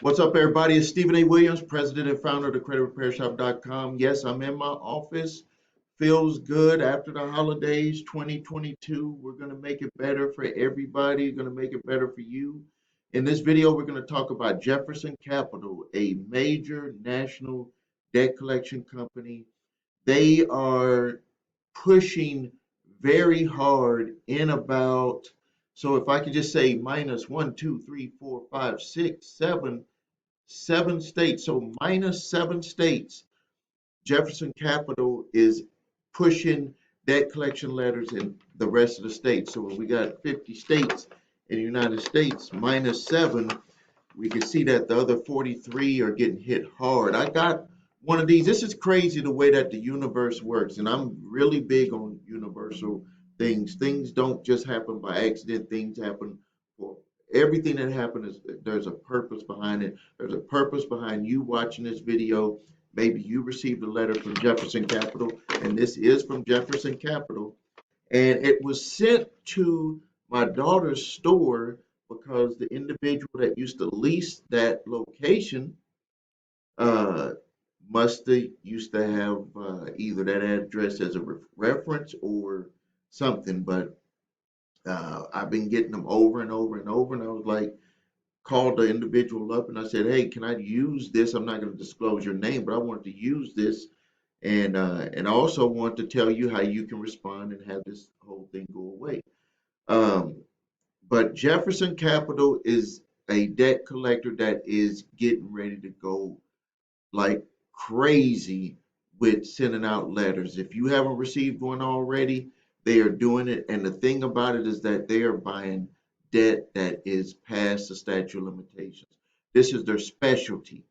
What's up, everybody? It's Stephen A. Williams, president and founder of the creditrepairshop.com. Yes, I'm in my office. Feels good after the holidays 2022. We're going to make it better for everybody. We're going to make it better for you. In this video, we're going to talk about Jefferson Capital, a major national debt collection company. They are pushing very hard in about, so if I could just say minus one, two, three, four, five, six, seven states. So minus 7 states, Jefferson Capital is pushing debt collection letters in the rest of the states. So when we got 50 states in the United States, minus 7, we can see that the other 43 are getting hit hard. I got one of these. This is crazy the way that the universe works, and I'm really big on universal things. Things don't just happen by accident. Things happen for everything that happens. There's a purpose behind it. There's a purpose behind you watching this video. Maybe you received a letter from Jefferson Capital, and this is from Jefferson Capital, and it was sent to my daughter's store because the individual that used to lease that location uh, must have used to have either that address as a reference or something. But I've been getting them over and over and over, and I was like, called the individual up and I said, "Hey, can I use this? I'm not going to disclose your name, but I wanted to use this, and I also want to tell you how you can respond and have this whole thing go away." Um, but Jefferson Capital is a debt collector that is getting ready to go like crazy with sending out letters. If you haven't received one already, they are doing it. And the thing about it is that they are buying debt that is past the statute of limitations. This is their specialty.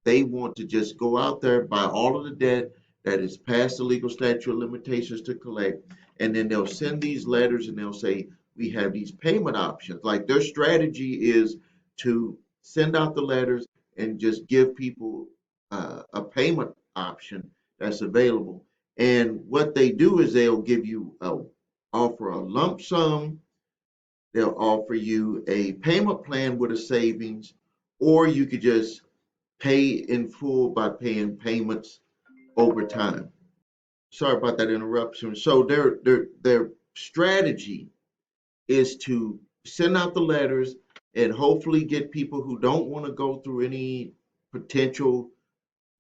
They want to just go out there, buy all of the debt that is past the legal statute of limitations to collect, and then they'll send these letters and they'll say, we have these payment options. Like their strategy is to send out the letters and just give people a payment option that's available. And what they do is they'll give you offer a lump sum, they'll offer you a payment plan with a savings, or you could just pay in full by paying payments over time. Sorry about that interruption. So their strategy is to send out the letters and hopefully get people who don't want to go through any potential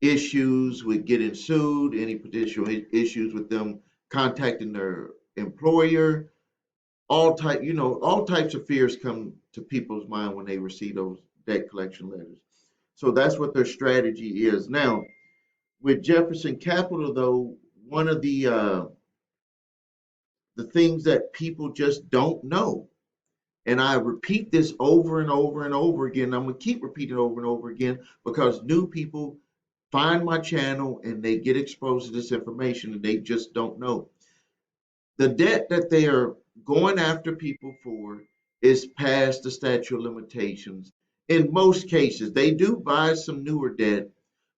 issues with getting sued, any potential issues with them contacting their employer, all types of fears come to people's mind when they receive those debt collection letters. So that's what their strategy is. Now, with Jefferson Capital, though, one of the things that people just don't know, and I repeat this over and over and over again. I'm gonna keep repeating it over and over again because new people find my channel and they get exposed to this information and they just don't know. The debt that they are going after people for is past the statute of limitations. In most cases, they do buy some newer debt,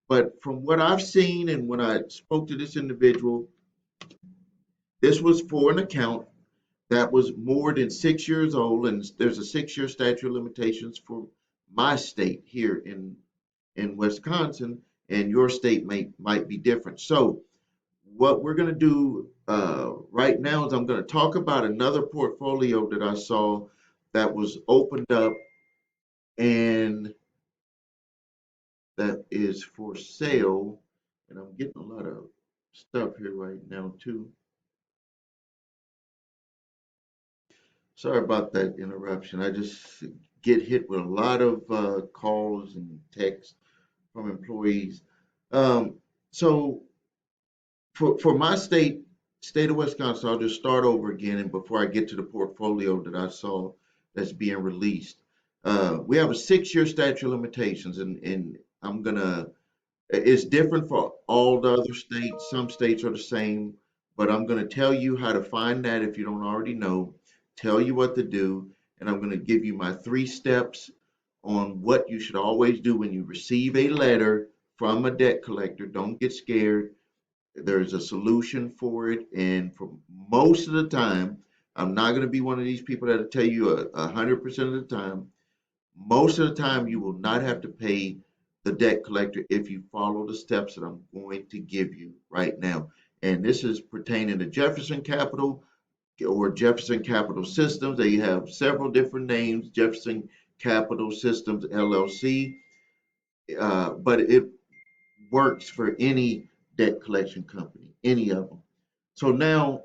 but from what I've seen and when I spoke to this individual, this was for an account that was more than 6 years old, and there's a 6-year statute of limitations for my state here in Wisconsin, and your state might be different. So what we're going to do right now is I'm going to talk about another portfolio that I saw that was opened up and that is for sale. And I'm getting a lot of stuff here right now too. Sorry about that interruption. I just get hit with a lot of calls and texts from employees. Um, so for my state of Wisconsin, I'll just start over again. And before I get to the portfolio that I saw that's being released, we have a 6-year statute of limitations, and I'm gonna. It's different for all the other states. Some states are the same, but I'm gonna tell you how to find that if you don't already know. Tell you what to do, and I'm gonna give you my 3 steps on what you should always do when you receive a letter from a debt collector. Don't get scared. There's a solution for it, and for most of the time, I'm not going to be one of these people that'll tell you 100% of the time. Most of the time, you will not have to pay the debt collector if you follow the steps that I'm going to give you right now. And this is pertaining to Jefferson Capital or Jefferson Capital Systems. They have several different names, Jefferson Capital Systems LLC, but it works for any debt collection company, any of them. So now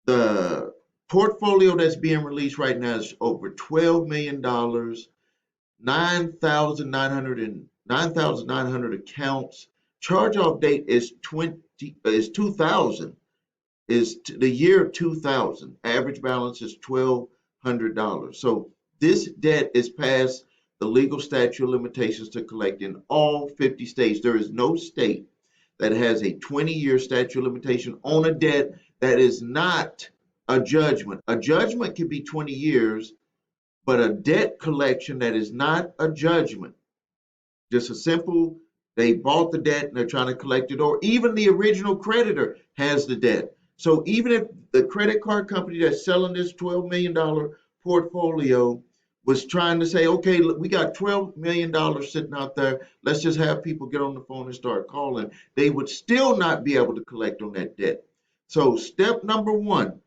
the portfolio that's being released right now is over $12 million, 9,900 accounts. Charge off date is 2000, the year 2000. Average balance is $1,200. So this debt is past the legal statute of limitations to collect in all 50 states. There is no state that has a 20-year statute of limitation on a debt that is not a judgment. A judgment can be 20 years, but a debt collection that is not a judgment, just a simple, they bought the debt and they're trying to collect it, or even the original creditor has the debt. So even if the credit card company that's selling this $12 million portfolio was trying to say, okay, look, we got $12 million sitting out there, let's just have people get on the phone and start calling, they would still not be able to collect on that debt. So step number one,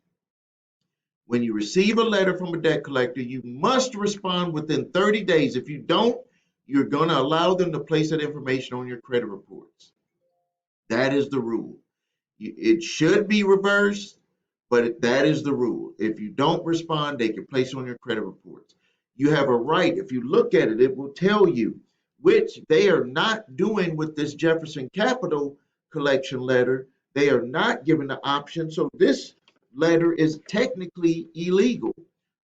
when you receive a letter from a debt collector, you must respond within 30 days. If you don't, you're going to allow them to place that information on your credit reports. That is the rule. It should be reversed, but that is the rule. If you don't respond, they can place it on your credit reports. You have a right. If you look at it, it will tell you, which they are not doing with this Jefferson Capital collection letter. They are not given the option. So this letter is technically illegal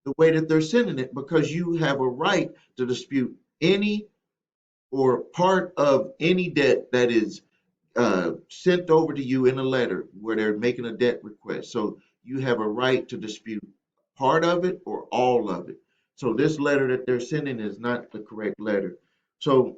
the way that they're sending it, because you have a right to dispute any or part of any debt that is sent over to you in a letter where they're making a debt request. So you have a right to dispute part of it or all of it. So this letter that they're sending is not the correct letter. So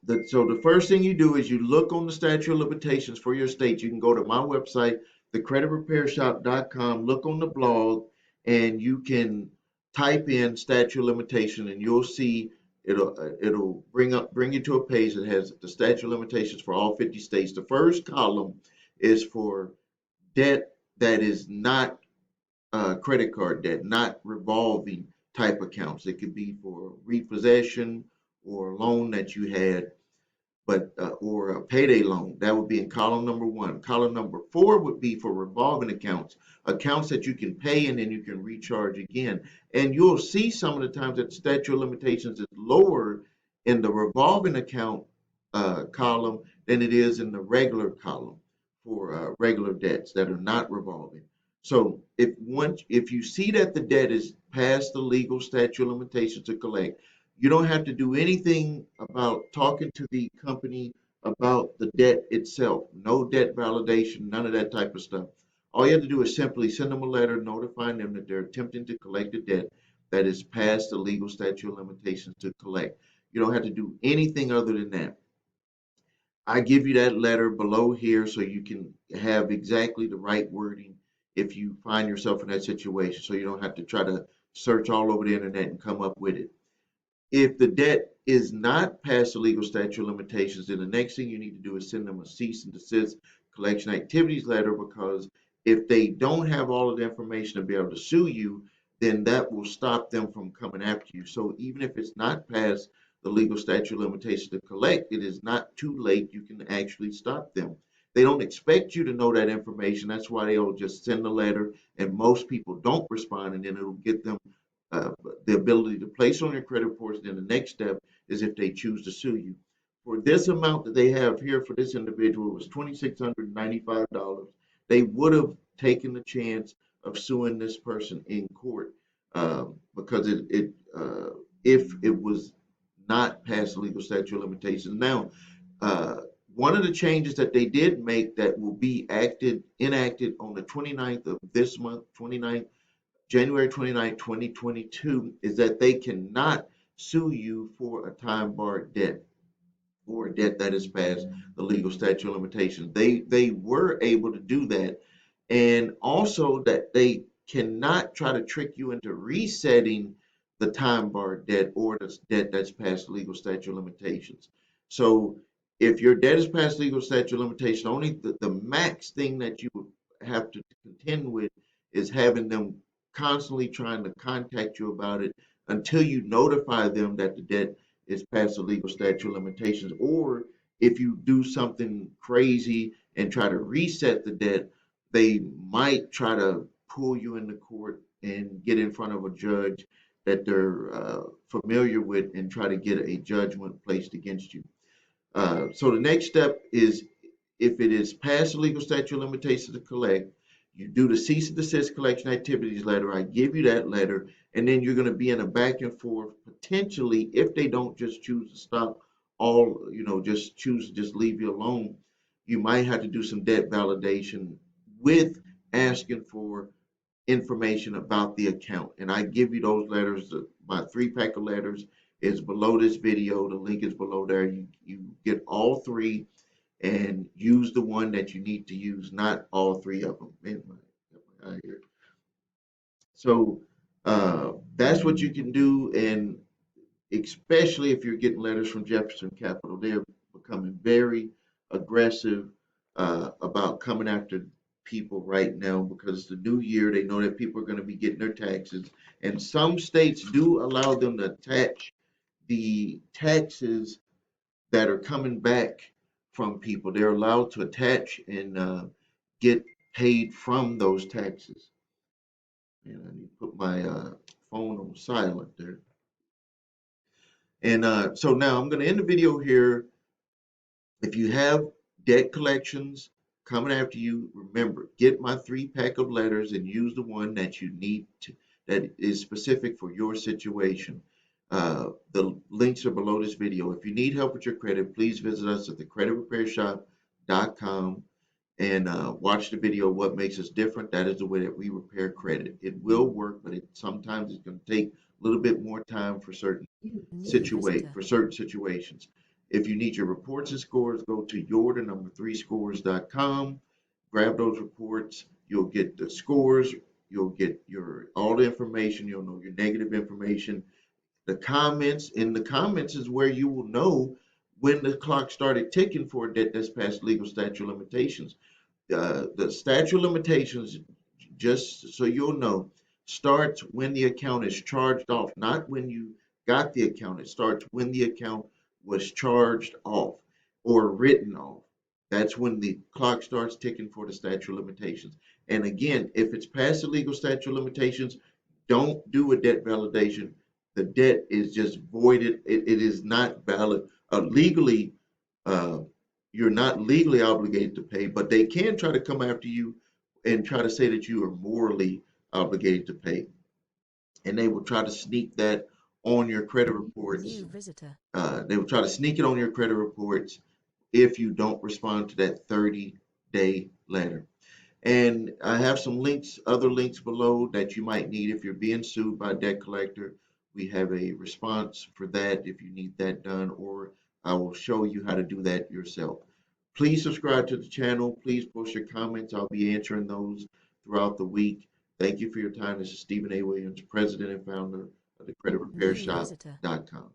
the first thing you do is you look on the statute of limitations for your state. You can go to my website, thecreditrepairshop.com, look on the blog, and you can type in statute of limitation, and you'll see it'll bring you to a page that has the statute of limitations for all 50 states. The first column is for debt that is not credit card debt, not revolving type accounts. It could be for repossession or a loan that you had, but or a payday loan. That would be in column number 1. Column number 4 would be for revolving accounts, accounts that you can pay and then you can recharge again. And you'll see some of the times that statute of limitations is lower in the revolving account column than it is in the regular column for regular debts that are not revolving. So if you see that the debt is past the legal statute of limitations to collect, you don't have to do anything about talking to the company about the debt itself. No debt validation, none of that type of stuff. All you have to do is simply send them a letter notifying them that they're attempting to collect a debt that is past the legal statute of limitations to collect. You don't have to do anything other than that. I give you that letter below here so you can have exactly the right wording if you find yourself in that situation, so you don't have to try to search all over the internet and come up with it. If the debt is not past the legal statute of limitations, then the next thing you need to do is send them a cease and desist collection activities letter, because if they don't have all of the information to be able to sue you, then that will stop them from coming after you. So even if it's not past the legal statute of limitations to collect, it is not too late. You can actually stop them. They don't expect you to know that information. That's why they'll just send a letter, and most people don't respond, and then it'll get them the ability to place on your credit reports. Then the next step is if they choose to sue you. For this amount that they have here for this individual, it was $2,695. They would have taken the chance of suing this person in court because if it was not past the legal statute of limitations. Now, one of the changes that they did make that will be enacted on the 29th of this month, January 29, 2022, is that they cannot sue you for a time-barred debt or a debt that is past the legal statute of limitations. They were able to do that, and also that they cannot try to trick you into resetting the time bar debt or the debt that's past legal statute of limitations. So if your debt is past legal statute of limitation, only the max thing that you would have to contend with is having them constantly trying to contact you about it until you notify them that the debt is past the legal statute of limitations. Or if you do something crazy and try to reset the debt, they might try to pull you into court and get in front of a judge that they're familiar with and try to get a judgment placed against you. So the next step is, if it is past the legal statute of limitations to collect, you do the cease and desist collection activities letter. I give you that letter, and then you're going to be in a back and forth potentially if they don't just choose to stop all, just choose to just leave you alone. You might have to do some debt validation with asking for information about the account. And I give you those letters. My 3-pack of letters is below this video. The link is below there. You get all 3 and use the one that you need to use, not all 3 of them. Man, my eye here. So that's what you can do. And especially if you're getting letters from Jefferson Capital, they're becoming very aggressive about coming after people right now because it's the new year. They know that people are going to be getting their taxes, and some states do allow them to attach the taxes that are coming back from people. They're allowed to attach and get paid from those taxes. And I need to put my phone on silent there. And so now I'm going to end the video here. If you have debt collections coming after you, remember, get my 3-pack of letters and use the one that you need to, that is specific for your situation. The links are below this video. If you need help with your credit, please visit us at thecreditrepairshop.com and watch the video, What Makes Us Different. That is the way that we repair credit. It will work, but sometimes it's going to take a little bit more time for certain situations. If you need your reports and scores, go to your3scores.com. Grab those reports. You'll get the scores. You'll get all the information. You'll know your negative information. In the comments is where you will know when the clock started ticking for a debt that's past legal statute of limitations. The statute of limitations, just so you'll know, starts when the account is charged off, not when you got the account. It starts when the account was charged off or written off. That's when the clock starts ticking for the statute of limitations. And again, if it's past the legal statute of limitations, don't do a debt validation. The debt is just voided. It is not valid. Legally, you're not legally obligated to pay, but they can try to come after you and try to say that you are morally obligated to pay. And they will try to sneak that on your credit reports. They will try to sneak it on your credit reports if you don't respond to that 30-day letter. And I have some links, other links below that you might need if you're being sued by a debt collector. We have a response for that if you need that done, or I will show you how to do that yourself. Please subscribe to the channel. Please post your comments. I'll be answering those throughout the week. Thank you for your time. This is Stephen A. Williams, President and founder of thecreditrepairshop.com.